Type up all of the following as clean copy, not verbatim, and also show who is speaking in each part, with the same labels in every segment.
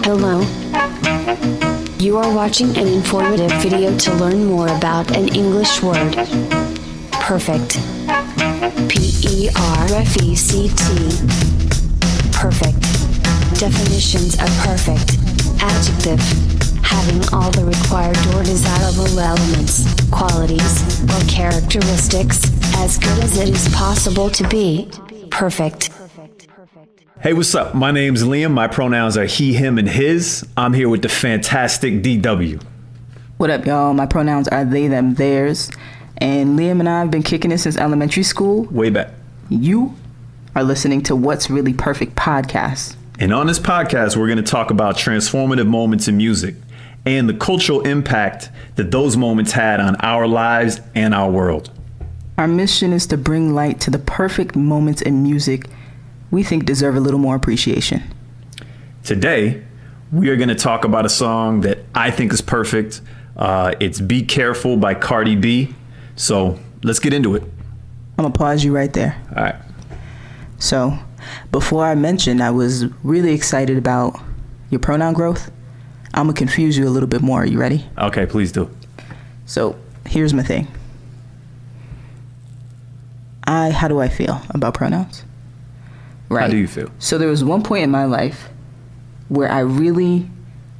Speaker 1: Hello. You are watching an informative video to learn more about an English word. Perfect. P-E-R-F-E-C-T. Perfect. Definitions of perfect. Adjective. Having all the required or desirable elements, qualities, or characteristics, as good as it is possible to be. Perfect.
Speaker 2: Hey, what's up? My name's Liam. My pronouns are he, him, and his. I'm here with the fantastic DW.
Speaker 3: What up, y'all? My pronouns are they, them, theirs. And Liam and I have been kicking it since elementary school.
Speaker 2: Way back.
Speaker 3: You are listening to What's Really Perfect podcast.
Speaker 2: And on this podcast, we're going to talk about transformative moments in music and the cultural impact that those moments had on our lives and our world.
Speaker 3: Our mission is to bring light to the perfect moments in music we think deserve a little more appreciation. Today,
Speaker 2: we are going to talk about a song that I think is perfect. It's Be Careful by Cardi B. So let's get into it.
Speaker 3: I'm going to pause you right there.
Speaker 2: All right.
Speaker 3: So before I mentioned I was really excited about your pronoun growth, I'm going to confuse you a little bit more. Are you ready?
Speaker 2: Okay, please do.
Speaker 3: So here's my thing. How do I feel about pronouns? Right.
Speaker 2: How do you feel?
Speaker 3: So there was one point in my life where I really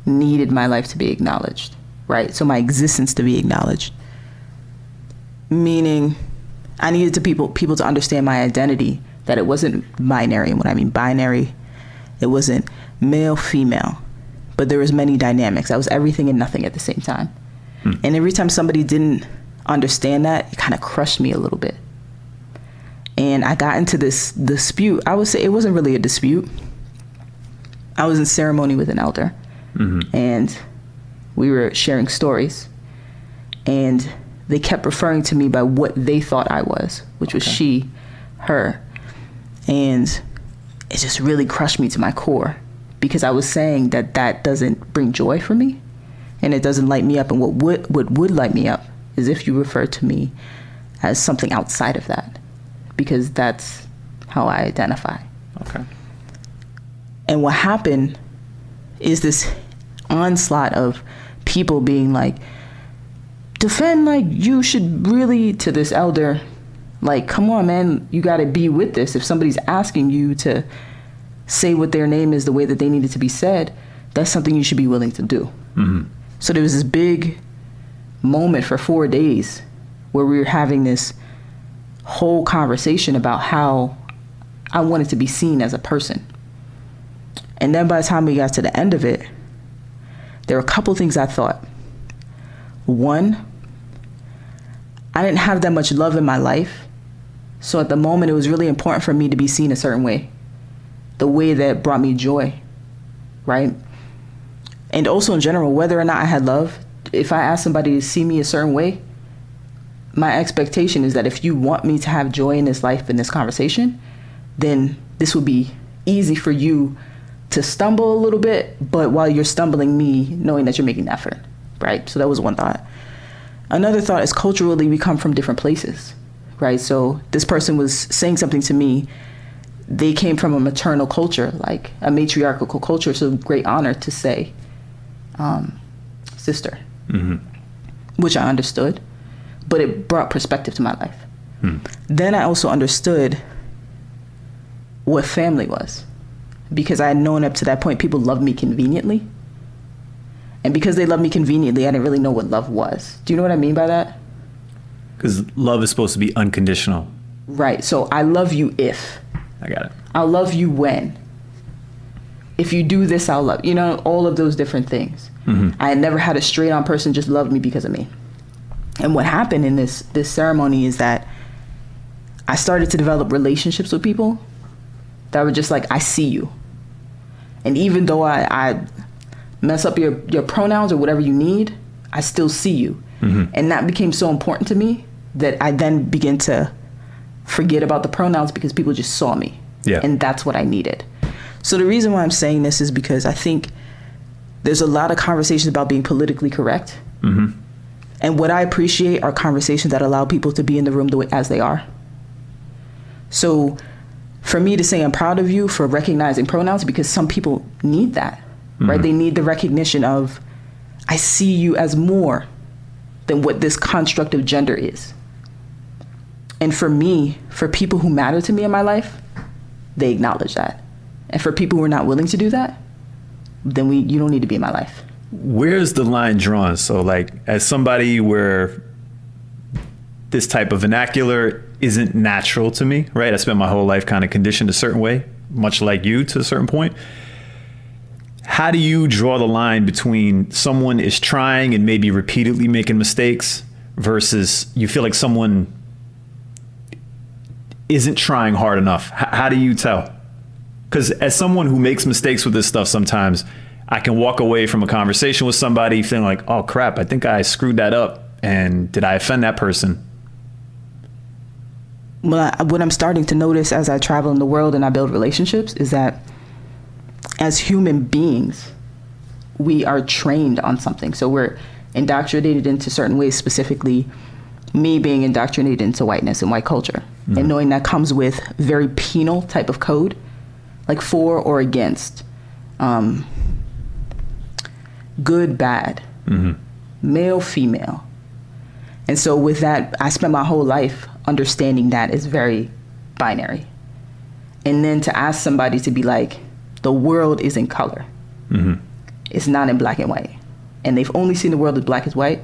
Speaker 3: needed my life to be acknowledged, right? So my existence to be acknowledged. Meaning I needed people to understand my identity, that it wasn't binary. And when I mean binary, it wasn't male, female, but there was many dynamics. I was everything and nothing at the same time. And every time somebody didn't understand that, it kind of crushed me a little bit. And I got into this dispute. I would say it wasn't really a dispute. I was in ceremony with an elder, and we were sharing stories, and they kept referring to me by what they thought I was, which was she, her. And it just really crushed me to my core, because I was saying that doesn't bring joy for me, and it doesn't light me up. And what would light me up is if you refer to me as something outside of that, because that's how I identify.
Speaker 2: Okay.
Speaker 3: And what happened is this onslaught of people being like, defend, like, you should really, to this elder, like, come on, man, you got to be with this. If somebody's asking you to say what their name is the way that they need it to be said, that's something you should be willing to do. So there was this big moment for 4 days where we were having this whole conversation about how I wanted to be seen as a person. And then by the time we got to the end of it, there were a couple things I thought. One, I didn't have that much love in my life. So at the moment, it was really important for me to be seen a certain way, the way that brought me joy, right? And also in general, whether or not I had love, if I asked somebody to see me a certain way, my expectation is that if you want me to have joy in this life, in this conversation, then this would be easy for you to stumble a little bit, but while you're stumbling, me knowing that you're making an effort, right? So that was one thought. Another thought is culturally we come from different places, right? So this person was saying something to me. They came from a maternal culture, like a matriarchal culture. So great honor to say sister, which I understood, but it brought perspective to my life. Then I also understood what family was, because I had known up to that point people loved me conveniently. And because they loved me conveniently, I didn't really know what love was. Do you know what I mean by that?
Speaker 2: Because love is supposed to be unconditional.
Speaker 3: Right. So I love you if.
Speaker 2: I got it.
Speaker 3: I'll love you when. If you do this, I'll love. You know, all of those different things. I had never had a straight on person just love me because of me. And what happened in this ceremony is that I started to develop relationships with people that were just like, I see you. And even though I mess up your pronouns or whatever you need, I still see you. And that became so important to me that I then began to forget about the pronouns because people just saw me.
Speaker 2: Yeah.
Speaker 3: And that's what I needed. So the reason why I'm saying this is because I think there's a lot of conversations about being politically correct. And what I appreciate are conversations that allow people to be in the room the way as they are. So for me to say I'm proud of you for recognizing pronouns, because some people need that. right? They need the recognition of, I see you as more than what this construct of gender is. And for me, for people who matter to me in my life, they acknowledge that. And for people who are not willing to do that, then you don't need to be in my life.
Speaker 2: Where's the line drawn? So like, as somebody where this type of vernacular isn't natural to me, right? I spent my whole life kind of conditioned a certain way, much like you to a certain point. How do you draw the line between someone is trying and maybe repeatedly making mistakes versus you feel like someone isn't trying hard enough? How do you tell? Because as someone who makes mistakes with this stuff, sometimes I can walk away from a conversation with somebody feeling like, oh crap, I think I screwed that up. And did I offend that person?
Speaker 3: Well, what I'm starting to notice as I travel in the world and I build relationships is that as human beings, we are trained on something. So we're indoctrinated into certain ways, specifically me being indoctrinated into whiteness and white culture. And knowing that comes with very penal type of code, like for or against, good, bad, male, female. And so with that, I spent my whole life understanding that is very binary. And then to ask somebody to be like, the world is in color. It's not in black and white. And they've only seen the world as black as white.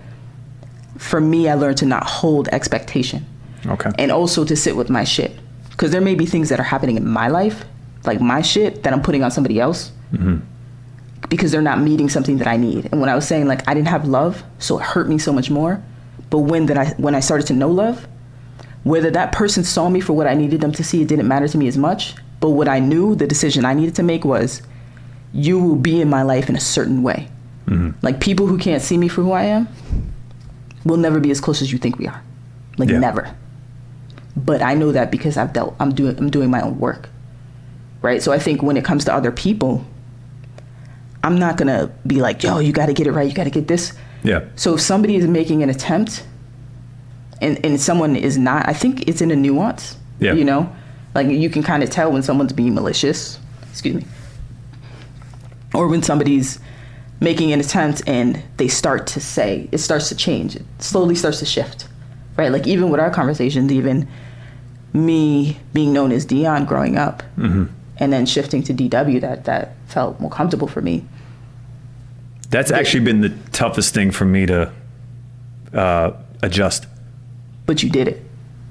Speaker 3: For me, I learned to not hold expectation.
Speaker 2: Okay.
Speaker 3: And also to sit with my shit. Because there may be things that are happening in my life, like my shit, that I'm putting on somebody else. Because they're not meeting something that I need. And when I was saying like, I didn't have love, so it hurt me so much more. But when I started to know love, whether that person saw me for what I needed them to see, it didn't matter to me as much. But what I knew, the decision I needed to make was, you will be in my life in a certain way. Like people who can't see me for who I am will never be as close as you think we are. Like never. But I know that because I'm doing my own work. Right? So I think when it comes to other people, I'm not gonna be like, yo, you gotta get it right, you gotta get this.
Speaker 2: Yeah.
Speaker 3: So if somebody is making an attempt and someone is not, I think it's in a nuance.
Speaker 2: Yeah.
Speaker 3: You know? Like you can kind of tell when someone's being malicious, excuse me. Or when somebody's making an attempt and they start to say, it starts to change, it slowly starts to shift. Right? Like even with our conversations, even me being known as Dion growing up and then shifting to DW, that felt more comfortable for me.
Speaker 2: That's actually been the toughest thing for me to adjust.
Speaker 3: But you did it.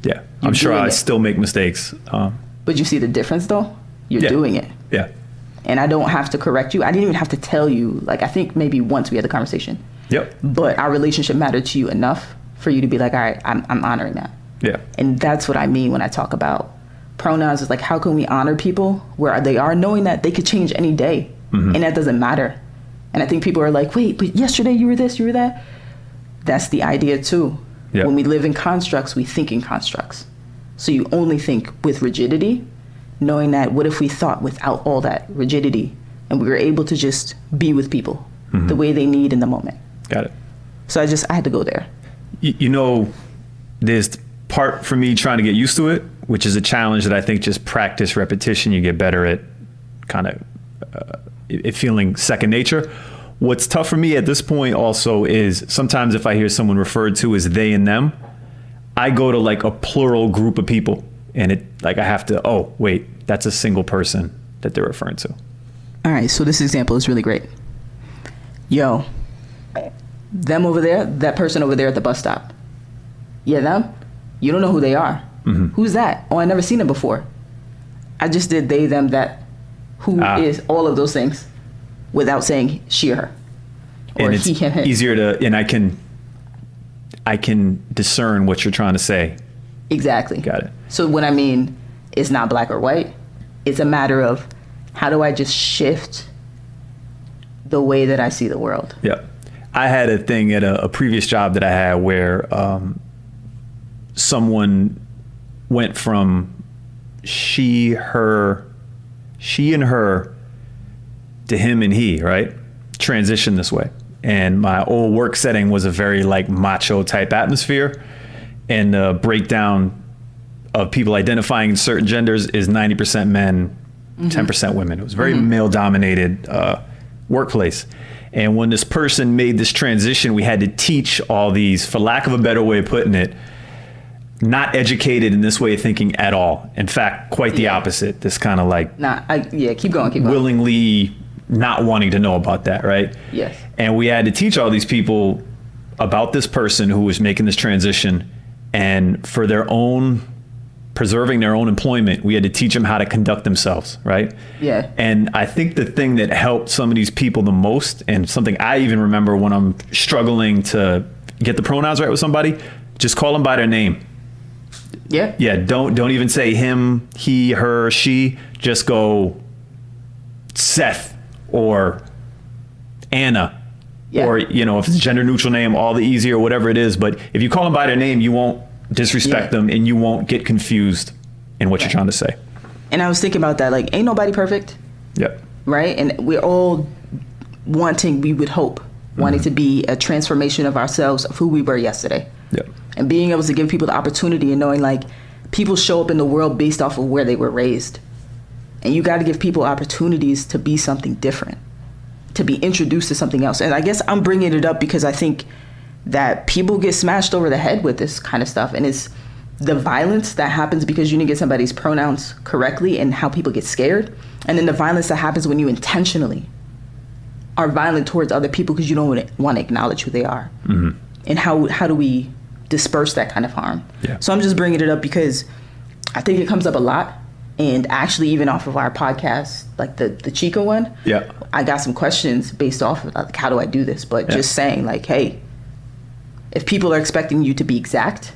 Speaker 2: Yeah. I'm sure I still make mistakes.
Speaker 3: But you see the difference though? You're doing it.
Speaker 2: Yeah.
Speaker 3: And I don't have to correct you. I didn't even have to tell you. Like, I think maybe once we had the conversation.
Speaker 2: Yep.
Speaker 3: But our relationship mattered to you enough for you to be like, all right, I'm honoring that.
Speaker 2: Yeah.
Speaker 3: And that's what I mean when I talk about pronouns. Is like, how can we honor people where they are, knowing that they could change any day and that doesn't matter. And I think people are like, wait, but yesterday you were this, you were that. That's the idea too.
Speaker 2: Yep.
Speaker 3: When we live in constructs, we think in constructs. So you only think with rigidity, knowing that what if we thought without all that rigidity and we were able to just be with people the way they need in the moment.
Speaker 2: Got it.
Speaker 3: So I had to go there.
Speaker 2: You know, there's part for me trying to get used to it, which is a challenge that I think just practice, repetition, you get better at kind of it feeling second nature. What's tough for me at this point also is sometimes if I hear someone referred to as they and them, I go to like a plural group of people and it like I have to, oh, wait, that's a single person that they're referring to.
Speaker 3: All right, so this example is really great. Yo, them over there, that person over there at the bus stop. Yeah, them? You don't know who they are. Who's that? Oh, I never seen them before. I just did they, them, that. Who is all of those things without saying she or her. Or
Speaker 2: and it's
Speaker 3: he, him, him.
Speaker 2: easier to, and I can discern what you're trying to say.
Speaker 3: Exactly.
Speaker 2: Got it.
Speaker 3: So when I mean it's not black or white, it's a matter of how do I just shift the way that I see the world.
Speaker 2: Yeah. I had a thing at a previous job that I had where someone went from she and her to him and he, right? Transition this way. And my old work setting was a very like macho type atmosphere. And the breakdown of people identifying in certain genders is 90% men, 10% women. It was very male dominated workplace. And when this person made this transition, we had to teach all these, for lack of a better way of putting it, not educated in this way of thinking at all. In fact, quite the opposite. This kind of like,
Speaker 3: keep going.
Speaker 2: Willingly not wanting to know about that, right?
Speaker 3: Yes.
Speaker 2: And we had to teach all these people about this person who was making this transition, and for their own, preserving their own employment, we had to teach them how to conduct themselves, right?
Speaker 3: Yeah.
Speaker 2: And I think the thing that helped some of these people the most, and something I even remember when I'm struggling to get the pronouns right with somebody, just call them by their name.
Speaker 3: Yeah.
Speaker 2: Yeah. Don't even say him, he, her, she. Just go Seth or Anna. Yeah. Or, you know, if it's a gender neutral name, all the easier, whatever it is. But if you call them by their name, you won't disrespect them, and you won't get confused in what you're trying to say.
Speaker 3: And I was thinking about that, like, ain't nobody perfect.
Speaker 2: Yep.
Speaker 3: Right? And we're all wanting, we would hope, wanting to be a transformation of ourselves, of who we were yesterday.
Speaker 2: Yep.
Speaker 3: And being able to give people the opportunity and knowing, like, people show up in the world based off of where they were raised. And you got to give people opportunities to be something different, to be introduced to something else. And I guess I'm bringing it up because I think that people get smashed over the head with this kind of stuff. And it's the violence that happens because you didn't get somebody's pronouns correctly and how people get scared. And then the violence that happens when you intentionally are violent towards other people because you don't want to acknowledge who they are. Mm-hmm. And how do we disperse that kind of harm? Yeah. So I'm just bringing it up because I think it comes up a lot. And actually, even off of our podcast, like the Chica one, I got some questions based off of, like, how do I do this? But just saying, like, hey, if people are expecting you to be exact,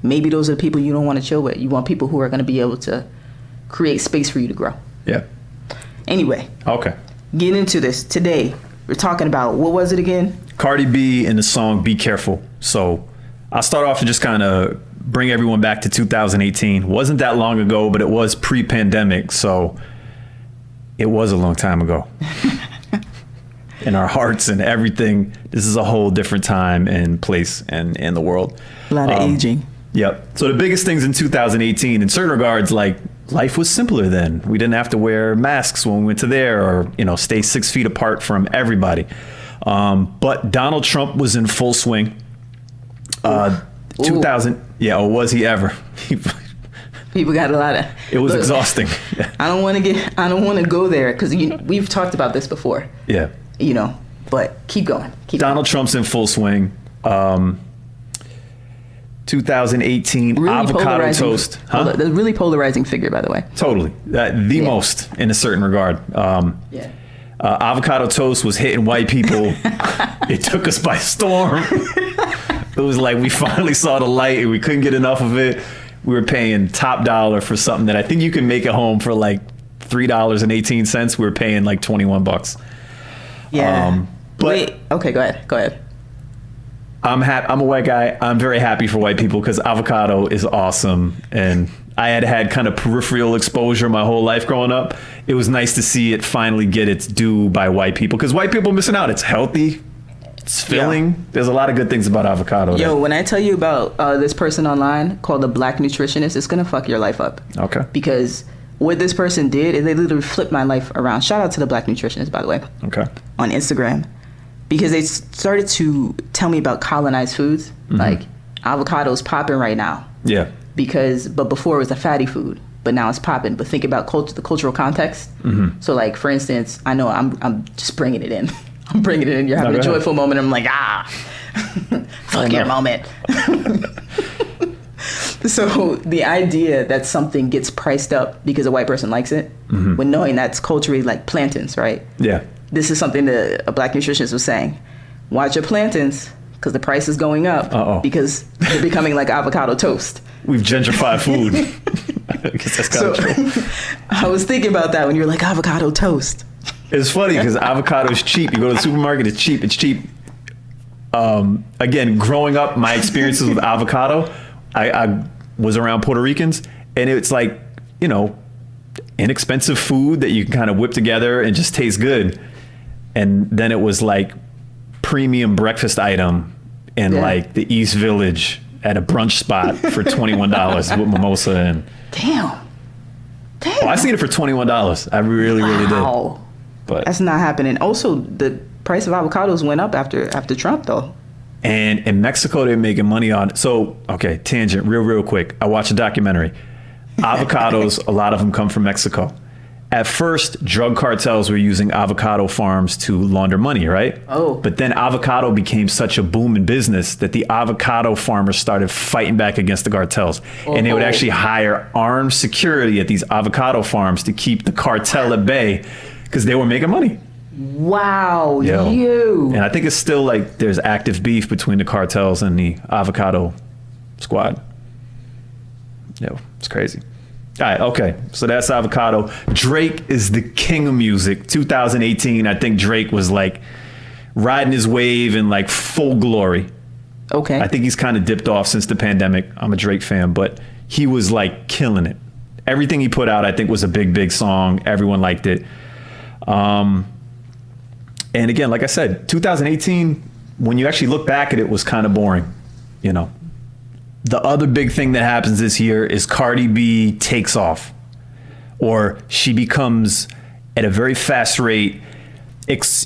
Speaker 3: maybe those are the people you don't want to chill with. You want people who are going to be able to create space for you to grow. Yeah. Anyway. Okay. Get into this. Today, we're talking about, what was it again?
Speaker 2: Cardi B and the song Be Careful. So I'll start off and just kind of bring everyone back to 2018. Wasn't that long ago, but it was pre-pandemic, so it was a long time ago. In our hearts and everything, this is a whole different time and place and in the world.
Speaker 3: A lot of aging.
Speaker 2: Yep. So the biggest things in 2018, in certain regards, like, life was simpler then. We didn't have to wear masks when we went to there, or, you know, stay 6 feet apart from everybody. But Donald Trump was in full swing. 2000. Yeah, or was he ever?
Speaker 3: People got a lot of.
Speaker 2: It was exhausting.
Speaker 3: I don't want to go there because we've talked about this before. Yeah. You know, but keep going.
Speaker 2: Donald Trump's in full swing. 2018 really avocado toast.
Speaker 3: Huh? The really polarizing figure, by the way.
Speaker 2: Totally. The most in a certain regard. Avocado toast was hitting white people. It took us by storm. It was like we finally saw the light and we couldn't get enough of it. We were paying top dollar for something that I think you can make at home for like $3.18. We were paying like $21.
Speaker 3: Yeah. Wait. Okay. Go ahead.
Speaker 2: I'm a white guy. I'm very happy for white people because avocado is awesome. And I had kind of peripheral exposure my whole life growing up. It was nice to see it finally get its due by white people because white people are missing out. It's healthy. It's filling. Yeah. There's a lot of good things about avocado.
Speaker 3: When I tell you about this person online called the Black Nutritionist, it's going to fuck your life up. Okay. Because what this person did is they literally flipped my life around. Shout out to the Black Nutritionist, by the way. Okay. On Instagram. Because they started to tell me about colonized foods. Mm-hmm. Like, avocado's popping right now. Yeah. But before it was a fatty food. But now it's popping. But think about the cultural context. Mm-hmm. So, like, for instance, I know I'm just bringing it in. I'm bringing it in. You're having a joyful moment. I'm like, fuck your moment. So the idea that something gets priced up because a white person likes it, mm-hmm. when knowing that's culturally like plantains, right? Yeah. This is something that a Black nutritionist was saying. Watch your plantains because the price is going up because they're becoming like avocado toast.
Speaker 2: We've gentrified food. I guess that's kind of true.
Speaker 3: I was thinking about that when you were like avocado toast.
Speaker 2: It's funny because avocado is cheap. You go to the supermarket, it's cheap. It's cheap. Again, growing up, my experiences with avocado, I was around Puerto Ricans, and it's like, you know, inexpensive food that you can kind of whip together and just tastes good. And then it was like premium breakfast item in like the East Village at a brunch spot for $21 with mimosa and.
Speaker 3: Damn.
Speaker 2: Oh, I seen it for $21. I really did. But
Speaker 3: that's not happening. Also, the price of avocados went up after Trump, though.
Speaker 2: And in Mexico, they're making money on it. So, okay, tangent, real quick. I watched a documentary. Avocados, a lot of them come from Mexico. At first, drug cartels were using avocado farms to launder money, right?
Speaker 3: Oh.
Speaker 2: But then avocado became such a boom in business that the avocado farmers started fighting back against the cartels. Oh. And they would actually hire armed security at these avocado farms to keep the cartel at bay because they were making money.
Speaker 3: Wow,
Speaker 2: Yo.
Speaker 3: you.
Speaker 2: And I think it's still like there's active beef between the cartels and the avocado squad. Yo, it's crazy. All right, okay, so that's avocado. Drake is the king of music. 2018, I think Drake was like riding his wave in like full glory.
Speaker 3: Okay.
Speaker 2: I think he's kind of dipped off since the pandemic. I'm a Drake fan, but he was like killing it. Everything he put out, I think, was a big song. Everyone liked it. And again, like I said, 2018, when you actually look back at it, was kind of boring, you know. The other big thing that happens this year is Cardi B takes off, or she becomes at a very fast rate,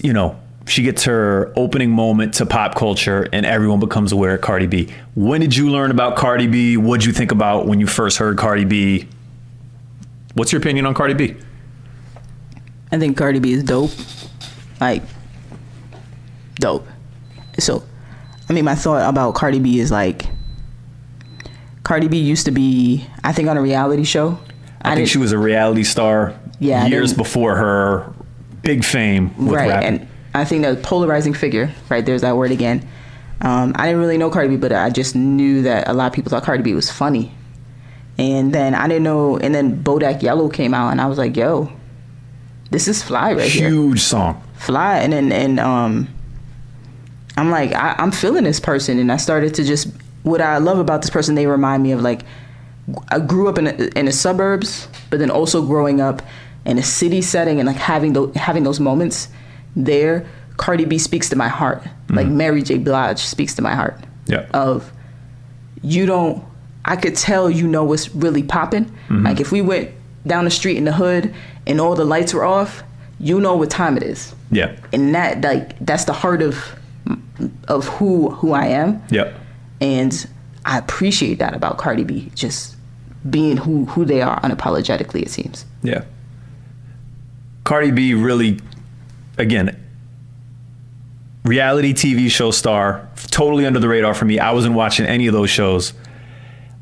Speaker 2: you know, she gets her opening moment to pop culture and everyone becomes aware of Cardi B. When did you learn about Cardi B? What did you think about when you first heard Cardi B? What's your opinion on Cardi B?
Speaker 3: I think Cardi B is dope. Like, dope. So, I mean, my thought about Cardi B is like, Cardi B used to be, I think, on a reality show.
Speaker 2: I think she was a reality star years before her big fame with rapping.
Speaker 3: And I think that polarizing figure, right, there's that word again. I didn't really know Cardi B, but I just knew that a lot of people thought Cardi B was funny. And then I didn't know, and then Bodak Yellow came out, and I was like, yo, this is fly right here.
Speaker 2: Huge song.
Speaker 3: Fly. And I'm like, I'm feeling this person, and I started to just, what I love about this person, they remind me of like, I grew up in the suburbs, but then also growing up in a city setting and like having those moments there. Cardi B speaks to my heart. Mm-hmm. Like Mary J. Blige speaks to my heart.
Speaker 2: Yeah.
Speaker 3: Of, I could tell you know what's really popping. Mm-hmm. Like if we went down the street in the hood and all the lights were off, you know what time it is.
Speaker 2: Yeah.
Speaker 3: And that's the heart of who I am.
Speaker 2: Yeah.
Speaker 3: And I appreciate that about Cardi B, just being who they are unapologetically, it seems.
Speaker 2: Yeah. Cardi B really, again, reality TV show star, totally under the radar for me. I wasn't watching any of those shows.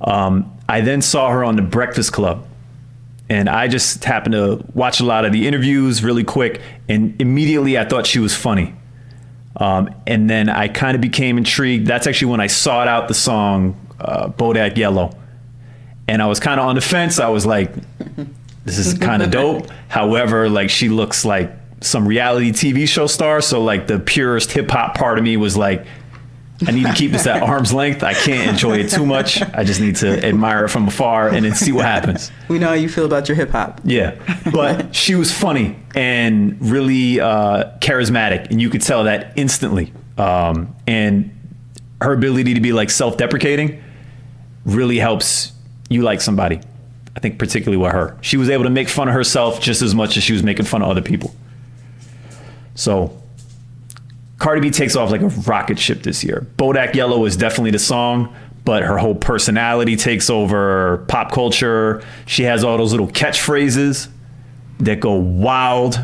Speaker 2: I then saw her on The Breakfast Club, and I just happened to watch a lot of the interviews really quick, and immediately I thought she was funny. And then I kind of became intrigued. That's actually when I sought out the song Bodak Yellow. And I was kind of on the fence. I was like, this is kind of dope. However, like she looks like some reality TV show star. So like the purest hip hop part of me was like, I need to keep this at arm's length. I can't enjoy it too much. I just need to admire it from afar and then see what happens.
Speaker 3: We know how you feel about your hip hop.
Speaker 2: Yeah, but she was funny and really charismatic, and you could tell that instantly. And her ability to be like self-deprecating really helps you like somebody. I think particularly with her. She was able to make fun of herself just as much as she was making fun of other people. So Cardi B takes off like a rocket ship this year. Bodak Yellow is definitely the song, but her whole personality takes over pop culture. She has all those little catchphrases that go wild.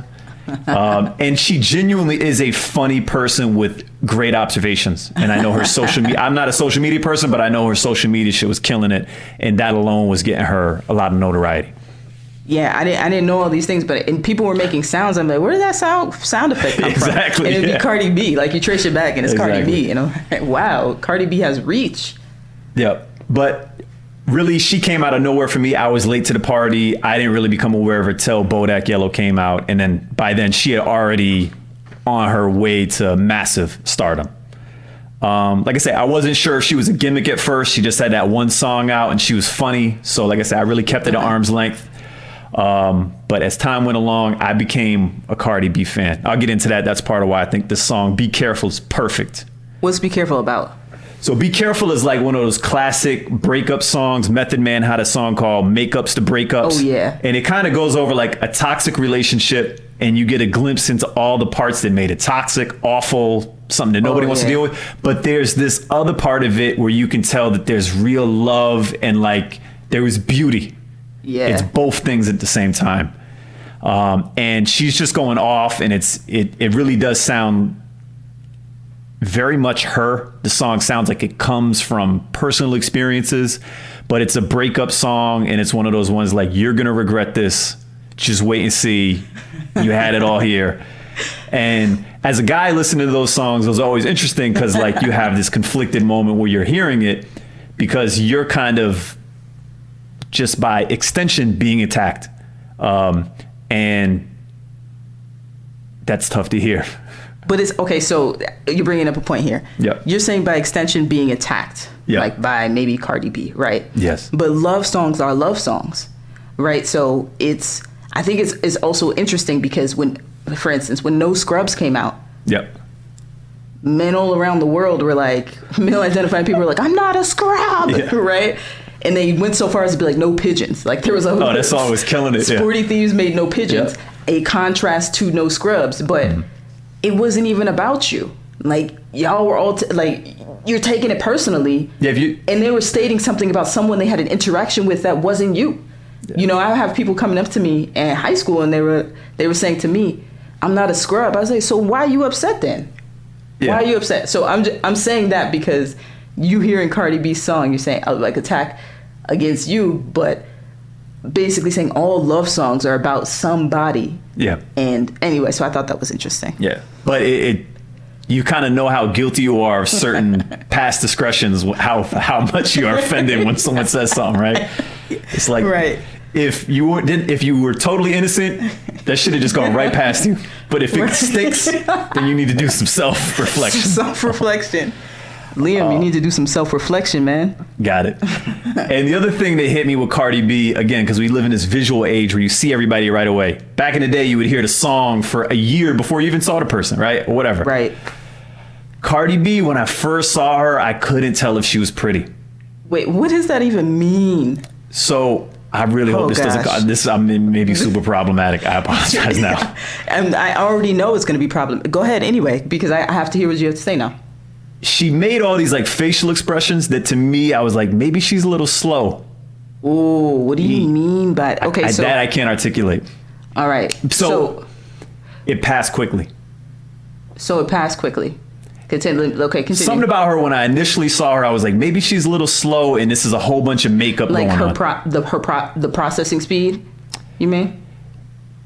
Speaker 2: And she genuinely is a funny person with great observations. And I know her social media, I'm not a social media person, but I know her social media shit was killing it. And that alone was getting her a lot of notoriety.
Speaker 3: Yeah, I didn't know all these things, and people were making sounds. I'm like, where did that sound effect come from? And it'd be Cardi B. Like you trace it back, and it's Cardi B. And I'm like, wow, Cardi B has reach.
Speaker 2: Yeah, but really, she came out of nowhere for me. I was late to the party. I didn't really become aware of her till Bodak Yellow came out, and then by then she had already on her way to massive stardom. Like I said, I wasn't sure if she was a gimmick at first. She just had that one song out, and she was funny. So, like I said, I really kept it at arm's length. But as time went along, I became a Cardi B fan. I'll get into that. That's part of why I think this song, Be Careful, is perfect.
Speaker 3: What's Be Careful about?
Speaker 2: So Be Careful is like one of those classic breakup songs. Method Man had a song called Makeups to Breakups.
Speaker 3: Oh, yeah.
Speaker 2: And it kind of goes over like a toxic relationship and you get a glimpse into all the parts that made it toxic, awful, something that nobody wants to deal with. But there's this other part of it where you can tell that there's real love and like there was beauty.
Speaker 3: Yeah.
Speaker 2: It's both things at the same time. And she's just going off, and it really does sound very much her. The song sounds like it comes from personal experiences, but it's a breakup song, and it's one of those ones like, you're gonna regret this. Just wait and see. You had it all here. And as a guy listening to those songs, it was always interesting because like you have this conflicted moment where you're hearing it because you're kind of just by extension being attacked. And that's tough to hear.
Speaker 3: But it's okay. So you're bringing up a point here.
Speaker 2: Yeah.
Speaker 3: You're saying by extension being attacked, like by maybe Cardi B, right?
Speaker 2: Yes.
Speaker 3: But love songs are love songs, right? So I think it's also interesting because for instance, when No Scrubs came out,
Speaker 2: yep,
Speaker 3: men all around the world were like, male identifying people were like, I'm not a scrub, right? And they went so far as to be like, no pigeons. Like there was a
Speaker 2: that song was killing it.
Speaker 3: Sporty Thieves made No Pigeons, a contrast to No Scrubs, but it wasn't even about you. Like y'all were all like, you're taking it personally. Yeah, and they were stating something about someone they had an interaction with that wasn't you. Yeah. You know, I have people coming up to me in high school and they were saying to me, I'm not a scrub. I was like, so why are you upset then? Yeah. Why are you upset? So I'm saying that because you hearing Cardi B's song, you're saying like attack against you, but basically saying all love songs are about somebody. Yeah. And anyway, so I thought that was interesting.
Speaker 2: Yeah. But you kind of know how guilty you are of certain past discretions, how much you are offended when someone says something, right? It's like, right. If you were totally innocent, that should have just gone right past you. But if it stinks, then you need to do some self-reflection.
Speaker 3: Self-reflection. Liam, you need to do some self-reflection, man.
Speaker 2: Got it. And the other thing that hit me with Cardi B, again, because we live in this visual age where you see everybody right away. Back in the day, you would hear the song for a year before you even saw the person, right? Or whatever.
Speaker 3: Right.
Speaker 2: Cardi B, when I first saw her, I couldn't tell if she was pretty.
Speaker 3: Wait, what does that even mean?
Speaker 2: So I really hope this doesn't. I mean, maybe super problematic. I apologize now.
Speaker 3: And I already know it's going to be problematic. Go ahead anyway, because I have to hear what you have to say now.
Speaker 2: She made all these like facial expressions that to me, I was like, maybe she's a little slow.
Speaker 3: Oh, what do you mean by that? Okay, so
Speaker 2: that I can't articulate.
Speaker 3: All right. So
Speaker 2: it passed quickly.
Speaker 3: So it passed quickly. Continue.
Speaker 2: Something about her when I initially saw her, I was like, maybe she's a little slow, and this is a whole bunch of makeup going on.
Speaker 3: The processing speed, you mean?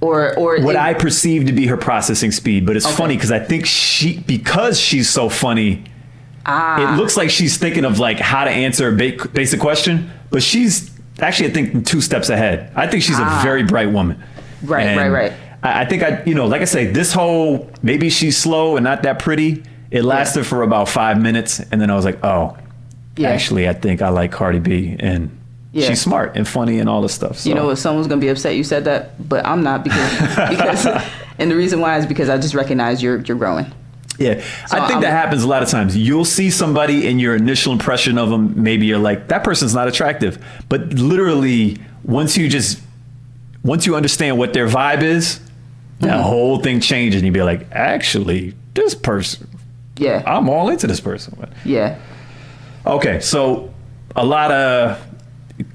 Speaker 3: Or
Speaker 2: what I perceive to be her processing speed, but it's funny because I think because she's so funny, it looks like she's thinking of like how to answer a basic question, but she's actually, I think, 2 steps ahead. I think she's a very bright woman.
Speaker 3: Right.
Speaker 2: I think like I say, this whole maybe she's slow and not that pretty. It lasted for about 5 minutes, and then I was like, oh, actually, I think I like Cardi B, and she's smart and funny and all this stuff. So.
Speaker 3: You know, if someone's gonna be upset you said that, but I'm not because and the reason why is because I just recognize you're growing.
Speaker 2: Yeah, so I think that happens a lot of times. You'll see somebody in your initial impression of them, maybe you're like, that person's not attractive, but literally once you understand what their vibe is, that whole thing changes, and you be like, actually, this person.
Speaker 3: Yeah.
Speaker 2: I'm all into this person.
Speaker 3: Yeah.
Speaker 2: Okay, so a lot of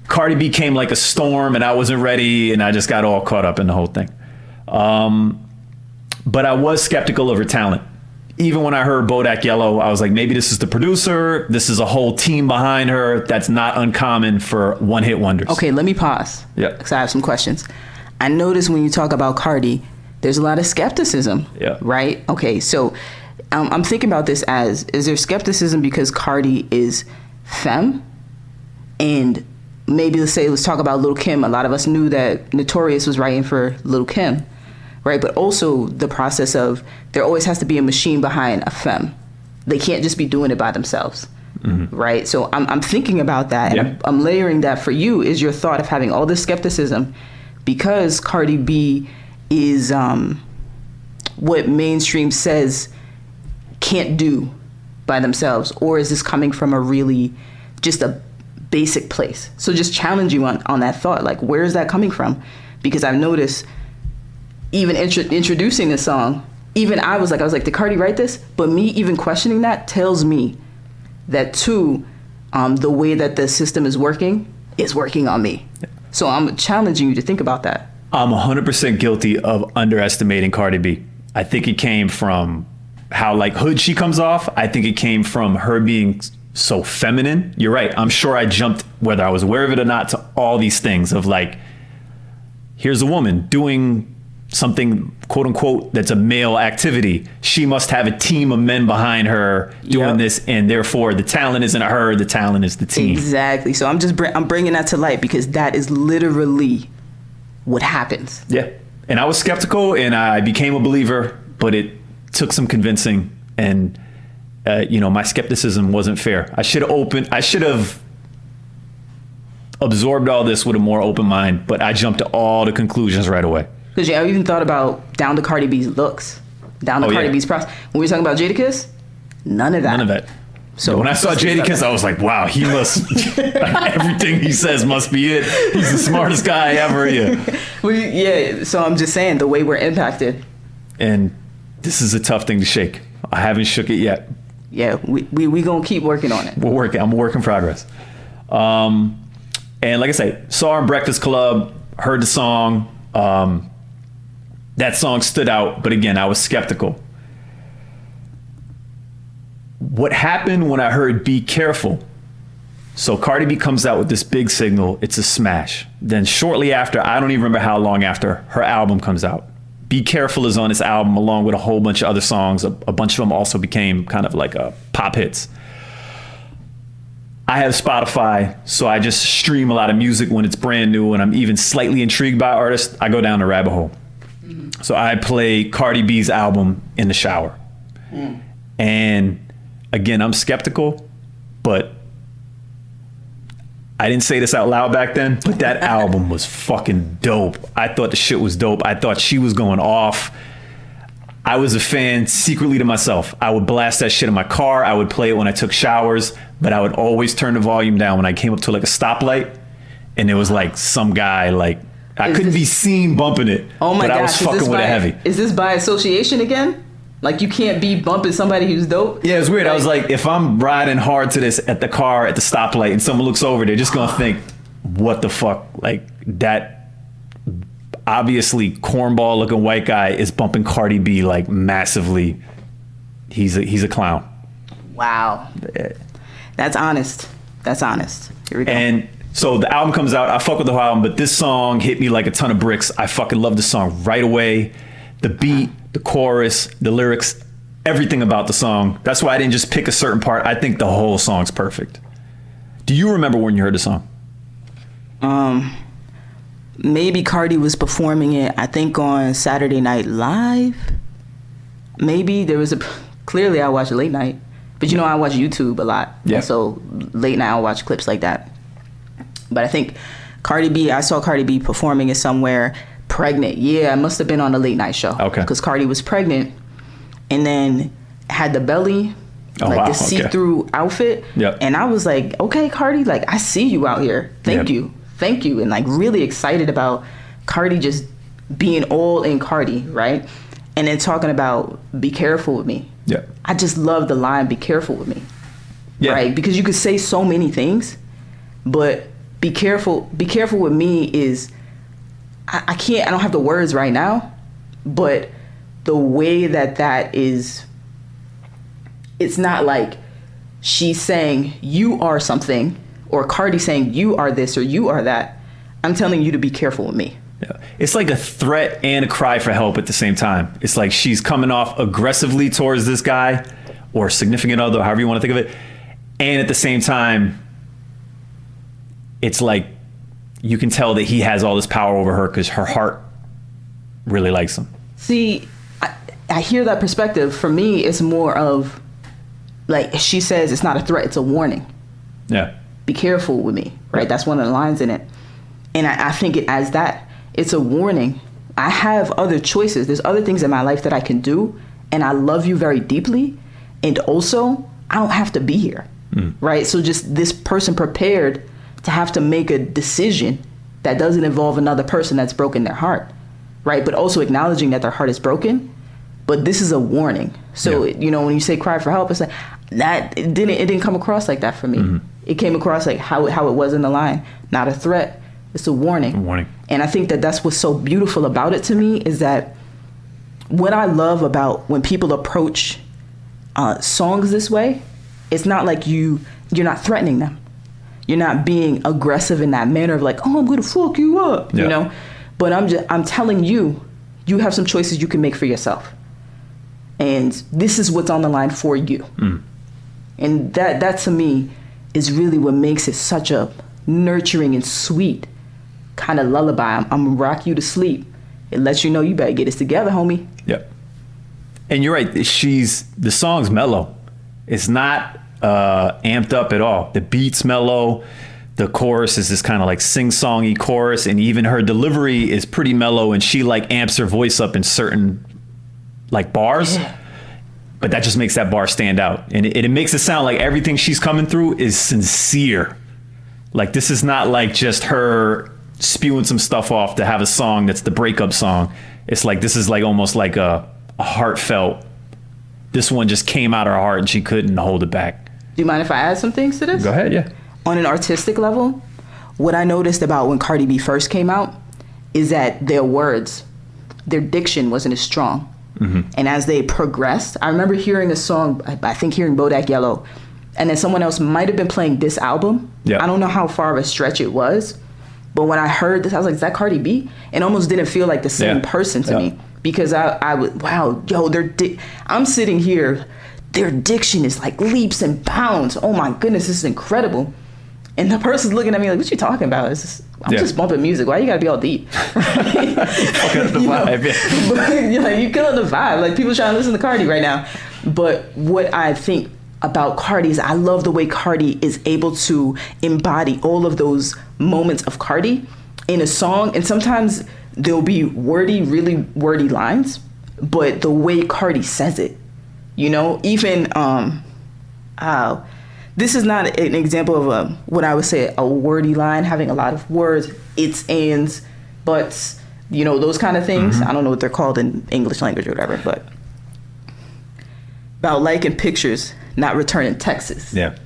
Speaker 2: Cardi B came like a storm, and I wasn't ready, and I just got all caught up in the whole thing. But I was skeptical of her talent. Even when I heard Bodak Yellow, I was like, maybe this is the producer. This is a whole team behind her. That's not uncommon for one-hit wonders.
Speaker 3: Okay, let me pause.
Speaker 2: Yeah.
Speaker 3: Because I have some questions. I noticed when you talk about Cardi, there's a lot of skepticism.
Speaker 2: Yeah.
Speaker 3: Right? Okay, so I'm thinking about this is there skepticism because Cardi is femme? And maybe let's talk about Lil' Kim. A lot of us knew that Notorious was writing for Lil' Kim, right? But also the process of there always has to be a machine behind a femme. They can't just be doing it by themselves, right? So I'm thinking about that, and I'm layering that for you is your thought of having all this skepticism because Cardi B is what mainstream says can't do by themselves, or is this coming from a really just a basic place? So just challenge you on that thought, like where is that coming from? Because I've noticed even introducing the song, even I was like, did Cardi write this? But me even questioning that tells me that too, the way that the system is working on me. So I'm challenging you to think about that.
Speaker 2: I'm 100% guilty of underestimating Cardi B. I think it came from how like hood she comes off. I think it came from her being so feminine. You're right. I'm sure I jumped, whether I was aware of it or not, to all these things of like, here's a woman doing something, quote unquote, that's a male activity. She must have a team of men behind her doing this, and therefore the talent isn't her, the talent is the team.
Speaker 3: Exactly. So I'm bringing that to light because that is literally what happens.
Speaker 2: Yeah. And I was skeptical and I became a believer, but it took some convincing, and my skepticism wasn't fair. I should have absorbed all this with a more open mind, but I jumped to all the conclusions right away.
Speaker 3: Because I even thought about down to Cardi B's looks, down to Cardi B's process. When we were talking about Jadakiss, none of that. So
Speaker 2: when I saw Jadakiss, I was like, wow, he must, everything he says must be it. He's the smartest guy ever. Yeah.
Speaker 3: So I'm just saying the way we're impacted.
Speaker 2: And this is a tough thing to shake. I haven't shook it yet.
Speaker 3: Yeah, we gonna keep working on it.
Speaker 2: I'm a work in progress. And like I say, saw her in Breakfast Club, heard the song. That song stood out, but again, I was skeptical. What happened when I heard Be Careful? So Cardi B comes out with this big signal. It's a smash. Then shortly after, I don't even remember how long after, her album comes out. Be Careful is on this album along with a whole bunch of other songs. A bunch of them also became kind of like pop hits. I have Spotify, so I just stream a lot of music when it's brand new and I'm even slightly intrigued by artists. I go down the rabbit hole. So I play Cardi B's album in the shower. And again, I'm skeptical, but I didn't say this out loud back then, but that album was fucking dope. I thought the shit was dope. I thought she was going off. I was a fan secretly to myself. I would blast that shit in my car. I would play it when I took showers, but I would always turn the volume down when I came up to like a stoplight and it was like some guy like, I couldn't be seen bumping it, but I was fucking with it heavy.
Speaker 3: Is this by association again? Like you can't be bumping somebody who's dope?
Speaker 2: Yeah, it's weird. I was like, if I'm riding hard to this at the car at the stoplight and someone looks over, they're just going to think, what the fuck? Like that obviously cornball looking white guy is bumping Cardi B like massively. He's a clown.
Speaker 3: Wow. That's honest. Here we go.
Speaker 2: And so the album comes out. I fuck with the whole album, but this song hit me like a ton of bricks. I fucking love the song right away. The beat, the chorus, the lyrics, everything about the song. That's why I didn't just pick a certain part. I think the whole song's perfect. Do you remember when you heard the song?
Speaker 3: Maybe Cardi was performing it, I think on Saturday Night Live. Maybe there was clearly I watch late night, but I watch YouTube a lot.
Speaker 2: Yeah.
Speaker 3: So late night I'll watch clips like that. But I think I saw Cardi B performing it somewhere pregnant. Yeah, I must have been on a late night show. Okay. Because Cardi was pregnant and then had the belly, the see-through outfit.
Speaker 2: Yep.
Speaker 3: And I was like, okay, Cardi, like I see you out here. Thank you. And like really excited about Cardi just being all in Cardi, right? And then talking about be careful with me.
Speaker 2: Yeah.
Speaker 3: I just love the line, be careful with me.
Speaker 2: Yeah.
Speaker 3: Right? Because you could say so many things, but be careful with me is, I don't have the words right now, but the way that is, it's not like she's saying you are something or Cardi saying you are this or you are that. I'm telling you to be careful with me.
Speaker 2: Yeah. It's like a threat and a cry for help at the same time. It's like she's coming off aggressively towards this guy or significant other, however you want to think of it. And at the same time, it's like you can tell that he has all this power over her because her heart really likes him.
Speaker 3: See, I hear that perspective. For me, it's more of like she says it's not a threat, it's a warning.
Speaker 2: Yeah.
Speaker 3: Be careful with me, right? That's one of the lines in it. And I think it as that. It's a warning. I have other choices. There's other things in my life that I can do. And I love you very deeply. And also, I don't have to be here, right? So just this person prepared to have to make a decision that doesn't involve another person that's broken their heart, right? But also acknowledging that their heart is broken. But this is a warning. So, you know, when you say cry for help, it's like that it didn't come across like that for me. It came across like how it was in the line, not a threat. It's a warning.
Speaker 2: A warning.
Speaker 3: And I think that that's what's so beautiful about it to me is that what I love about when people approach songs this way, it's not like you're not threatening them. You're not being aggressive in that manner of like, oh, I'm going to fuck you up, you know? But I'm telling you, you have some choices you can make for yourself. And this is what's on the line for you. And that to me is really what makes it such a nurturing and sweet kind of lullaby. I'm gonna rock you to sleep. It lets you know you better get this together, homie.
Speaker 2: Yep. And you're right. The song's mellow. It's not amped up at all. The beat's mellow. The chorus is this kind of like sing-songy chorus, and even her delivery is pretty mellow, and she like amps her voice up in certain like bars, but that just makes that bar stand out. And it makes it sound like everything she's coming through is sincere. Like this is not like just her spewing some stuff off to have a song that's the breakup song. It's like, this is like almost like a heartfelt, this one just came out of her heart and she couldn't hold it back.
Speaker 3: Do you mind if I add some things to this?
Speaker 2: Go ahead, yeah.
Speaker 3: On an artistic level, what I noticed about when Cardi B first came out is that their words, their diction wasn't as strong. And as they progressed, I remember hearing a song, I think hearing Bodak Yellow, and then someone else might have been playing this album. I don't know how far of a stretch it was, but when I heard this, I was like, is that Cardi B? It almost didn't feel like the same person to me, because I was, wow, yo, I'm sitting here, their diction is like leaps and bounds. Oh my goodness, this is incredible. And the person's looking at me like, what you talking about? I'm just bumping music. Why you gotta be all deep?
Speaker 2: Fucking up the vibe.
Speaker 3: But, you killing the vibe. Like, people trying to listen to Cardi right now. But what I think about Cardi is I love the way Cardi is able to embody all of those moments of Cardi in a song. And sometimes there'll be really wordy lines, but the way Cardi says it, you know, even this is not an example of what I would say a wordy line, having a lot of words, it's, ands, buts, you know, those kind of things. I don't know what they're called in English language or whatever, but about liking pictures, not returning texts.
Speaker 2: Yeah.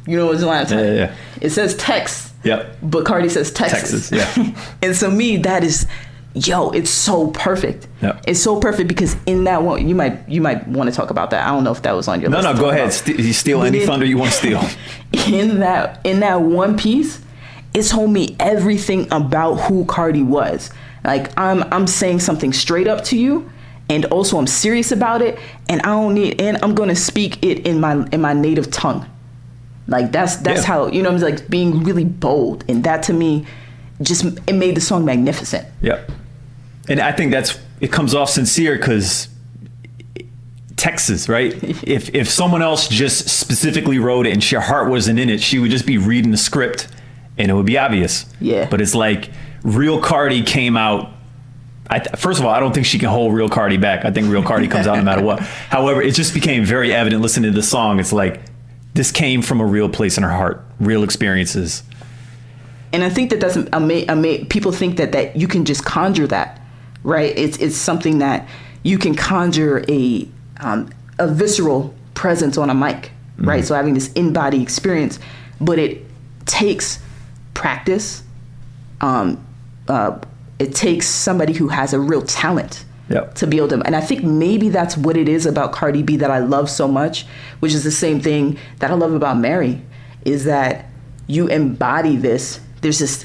Speaker 3: You know what the line saying?
Speaker 2: Yeah.
Speaker 3: It says text, but Cardi says Texas.
Speaker 2: Yeah.
Speaker 3: And so me, that is, yo, it's so perfect. It's so perfect because in that one, you might want to talk about that. I don't know if that was on your list.
Speaker 2: No, go ahead. You steal any thunder you want to steal.
Speaker 3: In that one piece, it told me everything about who Cardi was. Like, I'm saying something straight up to you, and also I'm serious about it, and I'm gonna speak it in my native tongue. Like that's how, you know, I'm like being really bold, and that to me it made the song magnificent. Yeah.
Speaker 2: And I think it comes off sincere because Texas, right? If someone else just specifically wrote it and her heart wasn't in it, she would just be reading the script and it would be obvious.
Speaker 3: Yeah.
Speaker 2: But it's like real Cardi came out. First of all, I don't think she can hold real Cardi back. I think real Cardi comes out no matter what. However, it just became very evident listening to the song. It's like this came from a real place in her heart, real experiences.
Speaker 3: And I think that people think that you can just conjure that. Right, it's something that you can conjure a visceral presence on a mic, right? So having this in-body experience, but it takes practice. It takes somebody who has a real talent to be able to. And I think maybe that's what it is about Cardi B that I love so much, which is the same thing that I love about Mary, is that you embody this. There's this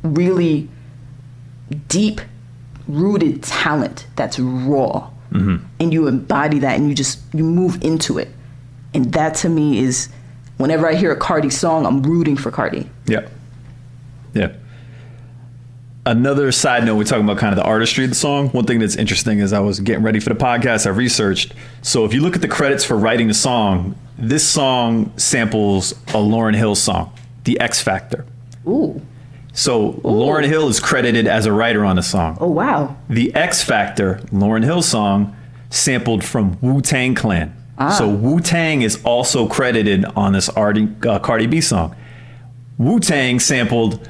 Speaker 3: really deep rooted talent that's raw, and you embody that, and you move into it, and that to me is, whenever I hear a Cardi song, I'm rooting for Cardi. Yeah.
Speaker 2: Another side note, we're talking about kind of the artistry of the song. One thing that's interesting is I was getting ready for the podcast, I researched. So if you look at the credits for writing the song, this song samples a Lauryn Hill song, The X Factor.
Speaker 3: Ooh.
Speaker 2: So Lauryn Hill is credited as a writer on the song.
Speaker 3: Oh, wow.
Speaker 2: The X Factor, Lauryn Hill song, sampled from Wu-Tang Clan. So Wu-Tang is also credited on this Cardi B song. Wu-Tang sampled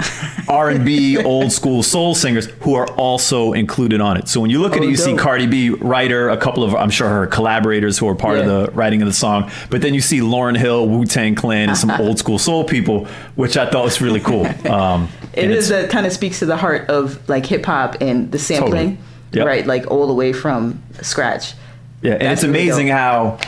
Speaker 2: R&B old school soul singers who are also included on it. So when you look at it, you see Cardi B, writer, a couple of, I'm sure, her collaborators who are part of the writing of the song. But then you see Lauryn Hill, Wu-Tang Clan, and some old school soul people, which I thought was really cool.
Speaker 3: It is that kind of speaks to the heart of like hip hop and the sampling, right? Like all the way from scratch.
Speaker 2: Yeah, and it's amazing how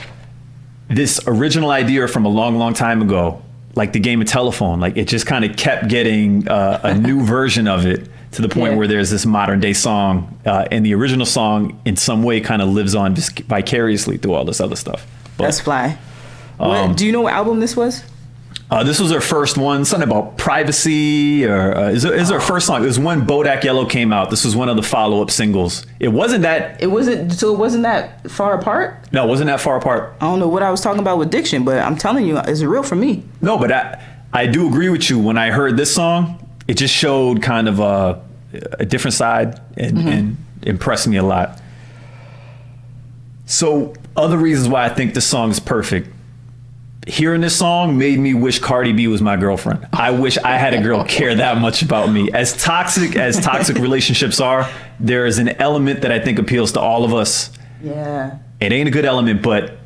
Speaker 2: this original idea from a long, long time ago, like the game of telephone, like it just kind of kept getting a new version of it to the point where there's this modern day song, and the original song in some way kind of lives on vicariously through all this other stuff. But,
Speaker 3: that's fly. Do you know what album this was?
Speaker 2: This was her first one, something about privacy, or is her first song. It was when Bodak Yellow came out. This was one of the follow-up singles. So it wasn't that far apart? No, it wasn't that far apart.
Speaker 3: I don't know what I was talking about with diction, but I'm telling you, it's real for me.
Speaker 2: No, but I do agree with you. When I heard this song, it just showed kind of a different side and impressed me a lot. So other reasons why I think this song is perfect. Hearing this song made me wish Cardi B was my girlfriend. I wish I had a girl care that much about me. As toxic relationships are, there is an element that I think appeals to all of us.
Speaker 3: Yeah.
Speaker 2: It ain't a good element, but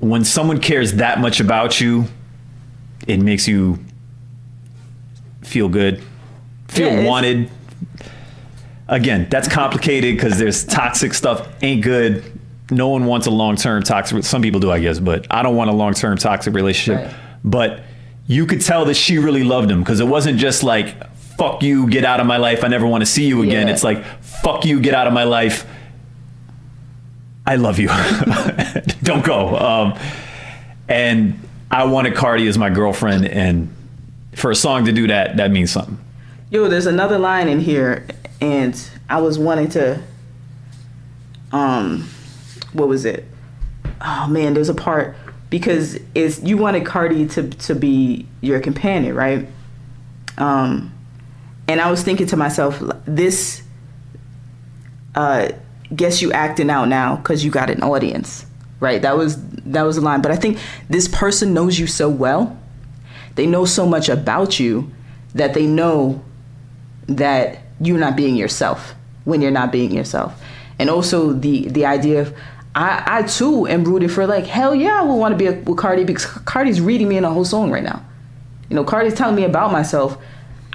Speaker 2: when someone cares that much about you, it makes you feel good, feel wanted. Again, that's complicated because there's toxic stuff ain't good. No one wants a long-term toxic. Some people do, I guess, but I don't want a long-term toxic relationship. Right. But you could tell that she really loved him because it wasn't just like, fuck you, get out of my life, I never want to see you again. It's like, fuck you, get out of my life, I love you. Don't go. And I wanted Cardi as my girlfriend, and for a song to do that, that means something.
Speaker 3: Yo, there's another line in here, and I was wanting to, what was it? Oh man, there's a part because you wanted Cardi to be your companion, right? And I was thinking to myself, this guess you acting out now because you got an audience, right? That was the line. But I think this person knows you so well, they know so much about you that they know that you're not being yourself when you're not being yourself. And also the idea of I too am rooted for like, hell yeah, I would want to be with Cardi because Cardi's reading me in a whole song right now. You know, Cardi's telling me about myself.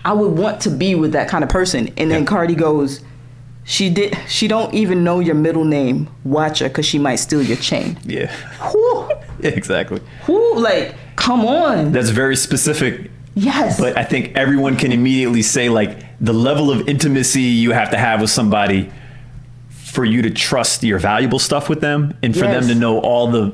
Speaker 3: I would want to be with that kind of person. And then Cardi goes, she don't even know your middle name. Watch her because she might steal your chain.
Speaker 2: Yeah.
Speaker 3: Whew.
Speaker 2: Yeah, exactly.
Speaker 3: Whew, like, come on.
Speaker 2: That's very specific.
Speaker 3: Yes.
Speaker 2: But I think everyone can immediately say like the level of intimacy you have to have with somebody for you to trust your valuable stuff with them and for them to know all the